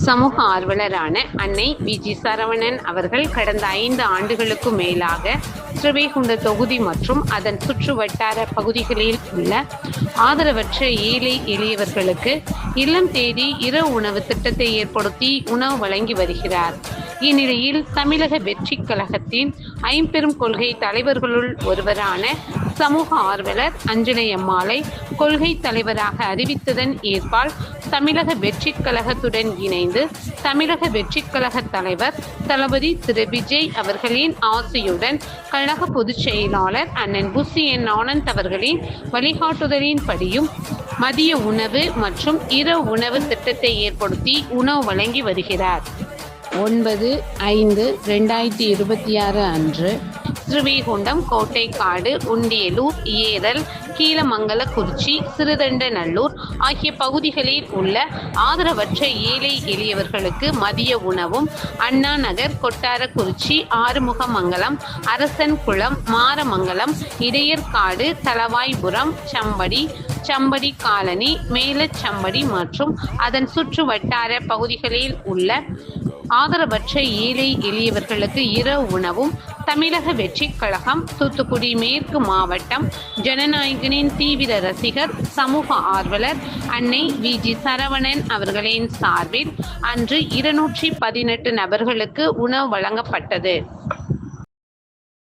சமூக ஆர்வலரான அன்னை வி.ஜி. சரவணன் அவர்கள் கடந்த 5 ஆண்டுகளுக்கு மேலாக ஸ்ரீவைகுண்ட தொகுதி மற்றும் அதன் சுற்று வட்டார பகுதிகளில் உள்ள ஆதரவற்ற ஏழை எளியவர்களுக்கு இல்லம் தேடி இரவு உணவு திட்டத்தை ஏற்படுத்தி உணவு வழங்கி வருகிறார். இந்நிலையில் தமிழக வெற்றிக் கழகத்தின் ஐம்பெரும் கொள்கை தலைவர்களுள் ஒருவரான சமூக ஆர்வலர் அஞ்சலை அம்மாளை கொள்கை தலைவராக அறிவித்ததன் ஏற்பால் தமிழக வெற்றிக் கழகத்துடன் இணைந்து தமிழக வெற்றிக் கழக தலைவர் தளபதி திரு விஜய் அவர்களின் ஆசையுடன் கழக பொதுச் செயலாளர் அண்ணன் புசி என் ஆனந்த் அவர்களின் வழிகாட்டுதலின் படியும் மதிய உணவு மற்றும் இரவு உணவு திட்டத்தை ஏற்படுத்தி உணவு வழங்கி வருகிறார். 9/5/2026 அன்று ஸ்ரீவைகுண்டம், கோட்டைக்காடு, உண்டியலூர், ஏரல், கீழமங்கலக்குறிச்சி, சிறுதண்டநல்லூர் ஆகிய பகுதிகளில் உள்ள ஆதரவற்ற ஏழை எளியவர்களுக்கு மதிய உணவும் அண்ணா நகர், கொட்டாரக்குறிச்சி, ஆறுமுகமங்கலம், அரசன்குளம், மாரமங்கலம், இடையர்காடு, தளவாய்புரம், சம்படி காலனி, மேலச்சம்படி மற்றும் அதன் சுற்று வட்டார பகுதிகளில் உள்ள ஆதரவற்ற ஏழை எளியவர்களுக்கு இரவு உணவும் தமிழக வெற்றிக் கழகம் தூத்துக்குடி மேற்கு மாவட்டம் ஜனநாயகனின் தீவிர ரசிகர் சமூக ஆர்வலர் அன்னை வி.ஜி. சரவணன் அவர்களின் சார்பில் அன்று 218 நபர்களுக்கு உணவு வழங்கப்பட்டது.